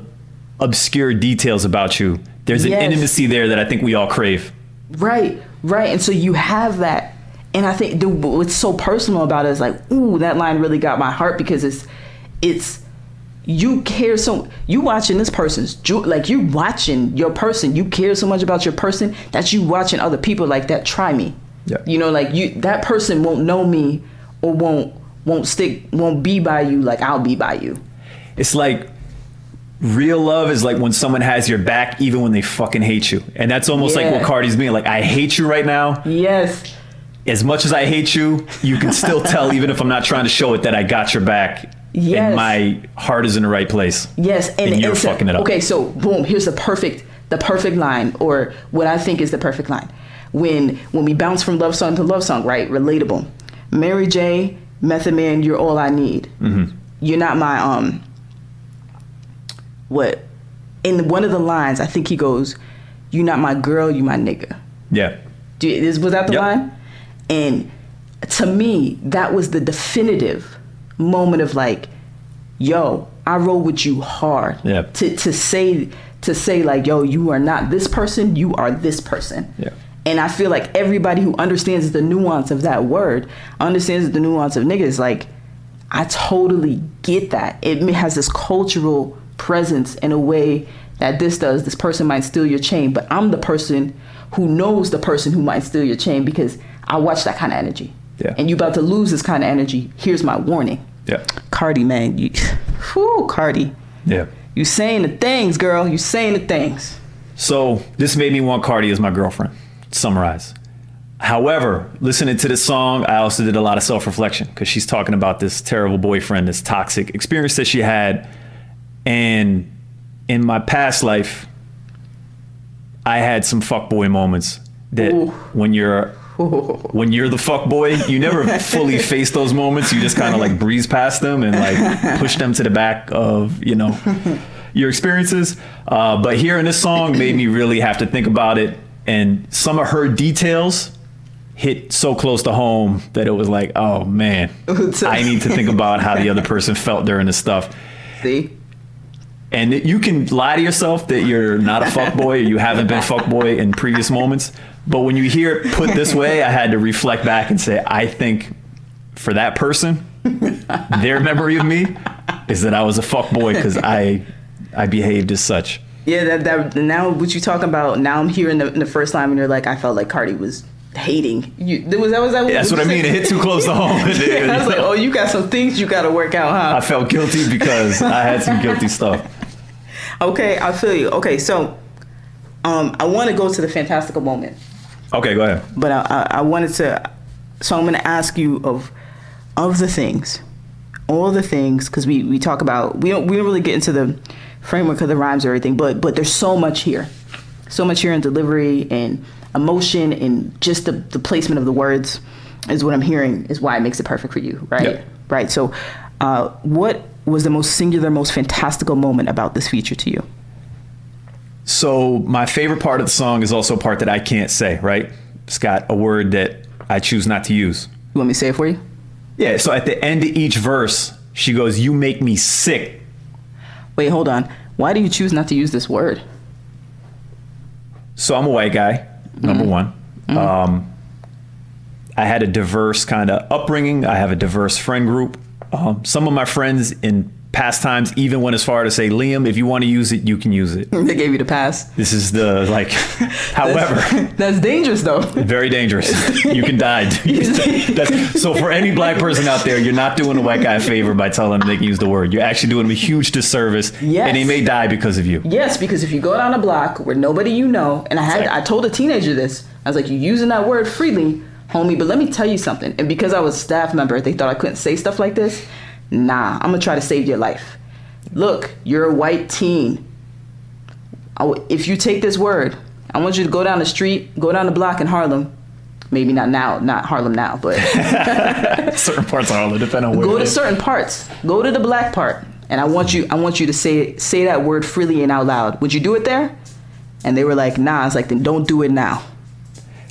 Speaker 2: obscure details about you. There's an intimacy there that I think we all crave. Right.
Speaker 3: And so you have that. And I think what's so personal about it is like, ooh, that line really got my heart because it's you care so, you watching this person's, like you watching your person, you care so much about your person that you watching other people like that try me.
Speaker 2: Yeah.
Speaker 3: You know, like that person won't know me or won't be by you like I'll be by you.
Speaker 2: It's like real love is like when someone has your back even when they fucking hate you. And that's almost like what Cardi's being like, I hate you right now.
Speaker 3: Yes.
Speaker 2: As much as I hate you, you can still tell even if I'm not trying to show it that I got your back. Yes. And my heart is in the right place.
Speaker 3: Yes.
Speaker 2: And you're fucking it up.
Speaker 3: Okay, so boom, here's the perfect line, or what I think is the perfect line. When we bounce from love song to love song, right? Relatable. Mary J., Method Man, you're all I need. Mm-hmm. You're not my what? In one of the lines, I think he goes, "You're not my girl, you my nigga."
Speaker 2: Yeah.
Speaker 3: Was that the line? And to me, that was the definitive moment of like, yo, I roll with you hard.
Speaker 2: Yeah.
Speaker 3: To say like, yo, you are not this person, you are this person.
Speaker 2: Yeah.
Speaker 3: And I feel like everybody who understands the nuance of that word, understands the nuance of niggas, like, I totally get that. It has this cultural presence in a way that this person might steal your chain, but I'm the person who knows the person who might steal your chain because I watch that kind of energy.
Speaker 2: Yeah.
Speaker 3: And you about to lose this kind of energy. Here's my warning.
Speaker 2: Yeah.
Speaker 3: Cardi, man. Cardi.
Speaker 2: Yeah.
Speaker 3: You saying the things, girl. You saying the things.
Speaker 2: So this made me want Cardi as my girlfriend. summarize. However, listening to this song, I also did a lot of self-reflection because she's talking about this terrible boyfriend, this toxic experience that she had. And in my past life, I had some fuckboy moments that when you're the fuckboy, you never fully face those moments. You just kind of like breeze past them and like push them to the back of, you know, your experiences. But hearing this song made me really have to think about it. And some of her details hit so close to home that it was like, oh man, I need to think about how the other person felt during this stuff.
Speaker 3: See?
Speaker 2: And you can lie to yourself that you're not a fuckboy or you haven't been fuckboy in previous moments. But when you hear it put this way, I had to reflect back and say, I think for that person, their memory of me is that I was a fuckboy because I behaved as such.
Speaker 3: Yeah, that now what you talking about, now I'm hearing the first line and you're like, I felt like Cardi was hating you. That's
Speaker 2: what I mean. It hit too close to home.
Speaker 3: I was like, oh, you got some things you got to work out, huh?
Speaker 2: I felt guilty because I had some guilty stuff.
Speaker 3: Okay, I feel you. Okay, so I want to go to the fantastical moment.
Speaker 2: Okay, go ahead.
Speaker 3: But I wanted to, so I'm going to ask you of the things, all the things, because we talk about, we don't really get into the framework of the rhymes or everything, but there's so much here in delivery and emotion and just the placement of the words is what I'm hearing is why it makes it perfect for you, right?
Speaker 2: Yep.
Speaker 3: Right. So what was the most singular, most fantastical moment about this feature to you?
Speaker 2: So my favorite part of the song is also a part that I can't say, right? It's got a word that I choose not to use.
Speaker 3: You want me to say it for you?
Speaker 2: Yeah, so at the end of each verse, she goes, you make me sick.
Speaker 3: Wait, hold on. Why do you choose not to use this word?
Speaker 2: So I'm a white guy, number one. Mm-hmm. I had a diverse kind of upbringing. I have a diverse friend group. Some of my friends in past times even went as far to say, Liam, if you want to use it, you can use it.
Speaker 3: They gave you the pass.
Speaker 2: This is the, like, however.
Speaker 3: That's dangerous, though.
Speaker 2: Very dangerous. You can die. So for any black person out there, you're not doing a white guy a favor by telling them they can use the word. You're actually doing them a huge disservice.
Speaker 3: Yes.
Speaker 2: And they may die because of you.
Speaker 3: Yes, because if you go down a block where nobody you know, and I told a teenager this, I was like, you're using that word freely, homie, but let me tell you something. And because I was a staff member, they thought I couldn't say stuff like this. Nah, I'm gonna try to save your life. Look, you're a white teen. If you take this word, I want you to go down the street, go down the block in Harlem. Maybe not now, not Harlem now, but
Speaker 2: certain parts of Harlem, depending on where.
Speaker 3: Go to certain parts. Go to the black part, and I want you to say that word freely and out loud. Would you do it there? And they were like, nah. It's like, then don't do it now.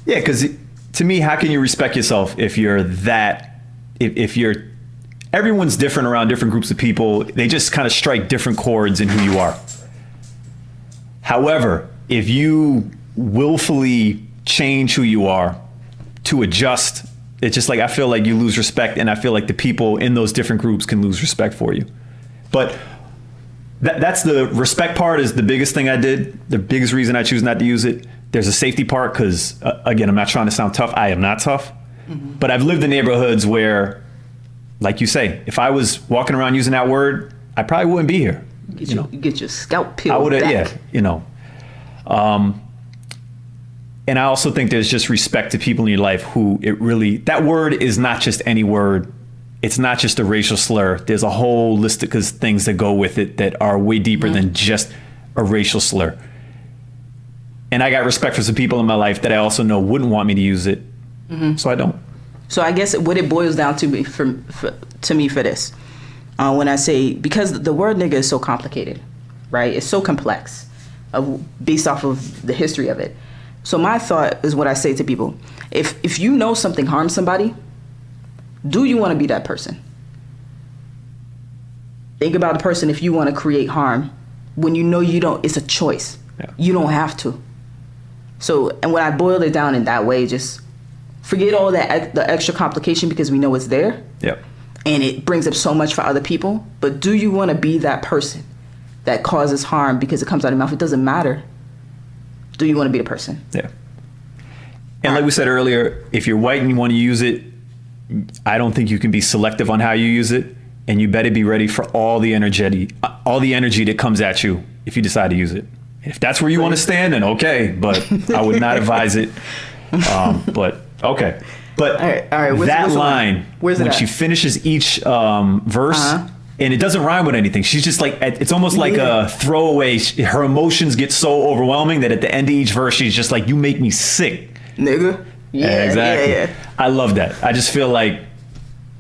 Speaker 2: Yeah, because to me, how can you respect yourself if you're that? If you're everyone's different around different groups of people. They just kind of strike different chords in who you are. However, if you willfully change who you are to adjust, it's just like, I feel like you lose respect, and I feel like the people in those different groups can lose respect for you. But that's the respect part is the biggest thing I did. The biggest reason I choose not to use it. There's a safety part because, again, I'm not trying to sound tough. I am not tough. Mm-hmm. But I've lived in neighborhoods where, like you say, if I was walking around using that word, I probably wouldn't be here.
Speaker 3: You get your scalp peeled.
Speaker 2: I would have,
Speaker 3: back.
Speaker 2: yeah, you know. And I also think there's just respect to people in your life who that word is not just any word. It's not just a racial slur. There's a whole list of things that go with it that are way deeper than just a racial slur. And I got respect for some people in my life that I also know wouldn't want me to use it. Mm-hmm. So I don't.
Speaker 3: So I guess what it boils down to me for this, when I say, because the word nigga is so complicated, right? It's so complex based off of the history of it. So my thought is what I say to people. If you know something harms somebody, do you want to be that person? Think about the person if you want to create harm when you know you don't, it's a choice. Yeah. You don't have to. So, and when I boil it down in that way, just forget all that the extra complication because we know it's there.
Speaker 2: Yep.
Speaker 3: And it brings up so much for other people. But do you want to be that person that causes harm because it comes out of your mouth? It doesn't matter. Do you want to be the person? Yeah.
Speaker 2: And like we said earlier, if you're white and you want to use it, I don't think you can be selective on how you use it. And you better be ready for all the energy that comes at you if you decide to use it. If that's where you want to stand, then okay. But I would not advise it. But okay. But
Speaker 3: all right. Where's
Speaker 2: that
Speaker 3: the
Speaker 2: line,
Speaker 3: Where's
Speaker 2: when
Speaker 3: it
Speaker 2: she
Speaker 3: at?
Speaker 2: finishes each verse, and it doesn't rhyme with anything. She's just like, it's almost like a throwaway. Her emotions get so overwhelming that at the end of each verse, she's just like, you make me sick.
Speaker 3: Nigga. Yeah,
Speaker 2: exactly.
Speaker 3: Yeah.
Speaker 2: I love that. I just feel like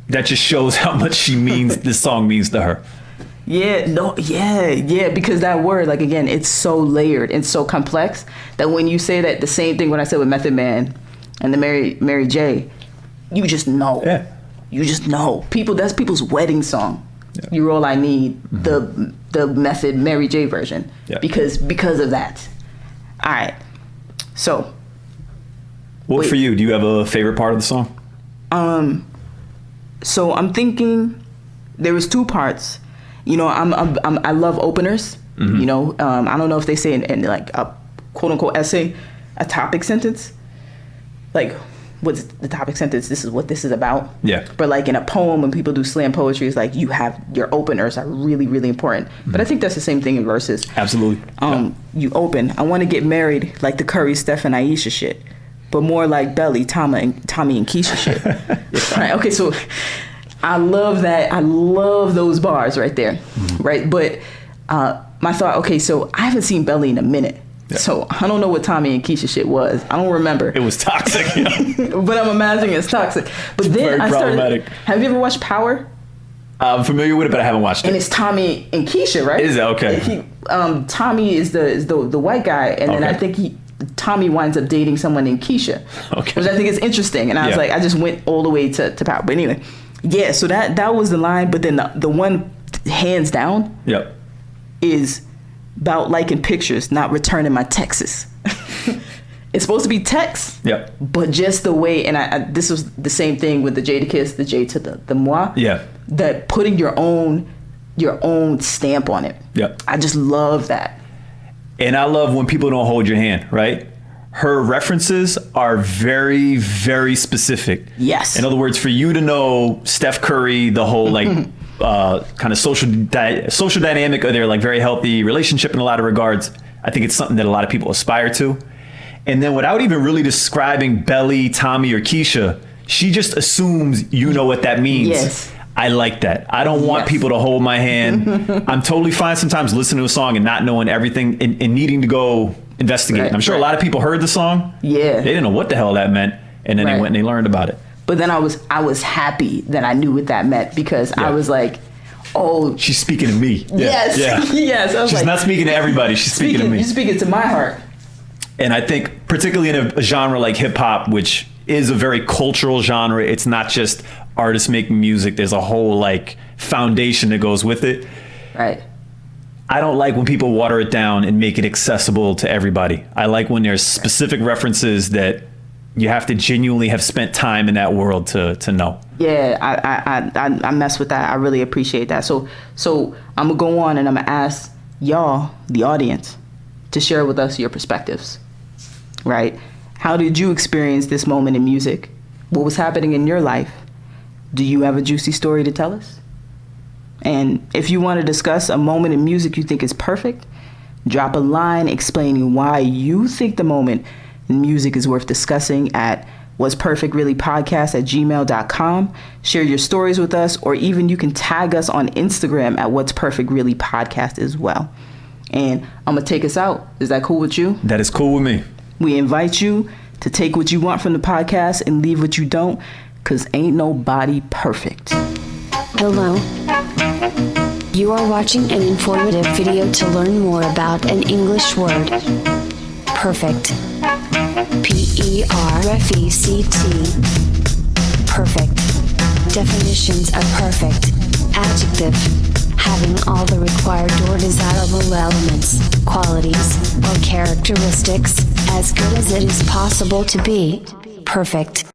Speaker 2: that just shows how much this song means to her.
Speaker 3: Yeah, because that word, like, again, it's so layered and so complex that when you say that, the same thing when I said with Method Man and the Mary J, you just know.
Speaker 2: Yeah.
Speaker 3: You just know. That's people's wedding song. Yeah. You're All I Need, the Method Mary J version.
Speaker 2: Yeah.
Speaker 3: Because of that. All right. So.
Speaker 2: For you? Do you have a favorite part of the song?
Speaker 3: So I'm thinking there was 2 parts. You know, I love openers. You know, I don't know if they say in like a quote unquote essay, a topic sentence. Like, what's the topic sentence? This is what this is about.
Speaker 2: Yeah.
Speaker 3: But like in a poem, when people do slam poetry, it's like you have your openers are really, really important. But I think that's the same thing in verses.
Speaker 2: Absolutely.
Speaker 3: You open. I want to get married like the Curry, Steph, and Aisha shit, but more like Belly, Tommy, and Keisha shit. Right. Okay. So. I love that. I love those bars right there. Right. But my thought, okay, so I haven't seen Belly in a minute. Yeah. So I don't know what Tommy and Keisha shit was. I don't remember.
Speaker 2: It was toxic.
Speaker 3: But I'm imagining it's toxic. But
Speaker 2: it's
Speaker 3: then
Speaker 2: very problematic.
Speaker 3: Have you ever watched Power?
Speaker 2: I'm familiar with it, but I haven't watched it.
Speaker 3: And it's Tommy and Keisha, right?
Speaker 2: Is it? Okay.
Speaker 3: Tommy is the white guy. And then I think Tommy winds up dating someone named Keisha. Okay. Which I think is interesting. And I was like, I just went all the way to Power. But anyway. Yeah, so that was the line, but then the one hands down is about liking pictures, not returning my texts. It's supposed to be text, but just the way, and I this was the same thing with the J to Kiss, the J to the moi. Yeah, that putting your own stamp on it. Yeah, I just love that.
Speaker 2: And I love when people don't hold your hand, right? Her references are very, very specific. Yes. In other words, for you to know Steph Curry, the whole like kind of social dynamic of their like very healthy relationship in a lot of regards, I think it's something that a lot of people aspire to. And then without even really describing Belly, Tommy, or Keisha, she just assumes you know what that means. Yes. I like that. I don't want people to hold my hand. I'm totally fine sometimes listening to a song and not knowing everything and needing to go investigate. Right, I'm sure a lot of people heard the song. Yeah. They didn't know what the hell that meant. And then they went and they learned about it.
Speaker 3: But then I was happy that I knew what that meant because I was like, oh.
Speaker 2: She's speaking to me.
Speaker 3: Yes. Yeah. Yes. I was
Speaker 2: She's not speaking to everybody. She's speaking to me.
Speaker 3: You're speaking to my heart.
Speaker 2: And I think particularly in a genre like hip hop, which is a very cultural genre, it's not just artists making music. There's a whole like foundation that goes with it. Right. I don't like when people water it down and make it accessible to everybody. I like when there's specific references that you have to genuinely have spent time in that world to know. Yeah, I mess with that. I really appreciate that. So I'm gonna go on and I'm gonna ask y'all, the audience, to share with us your perspectives. Right? How did you experience this moment in music? What was happening in your life? Do you have a juicy story to tell us? And if you want to discuss a moment in music you think is perfect, drop a line explaining why you think the moment in music is worth discussing at whatsperfectreallypodcast@gmail.com. Share your stories with us, or even you can tag us on Instagram at whatsperfectreallypodcast as well. And I'm going to take us out. Is that cool with you? That is cool with me. We invite you to take what you want from the podcast and leave what you don't, because ain't nobody perfect.
Speaker 1: Hello. You are watching an informative video to learn more about an English word. Perfect. P-E-R-F-E-C-T. Perfect. Definitions of perfect. Adjective. Having all the required or desirable elements, qualities, or characteristics, as good as it is possible to be. Perfect.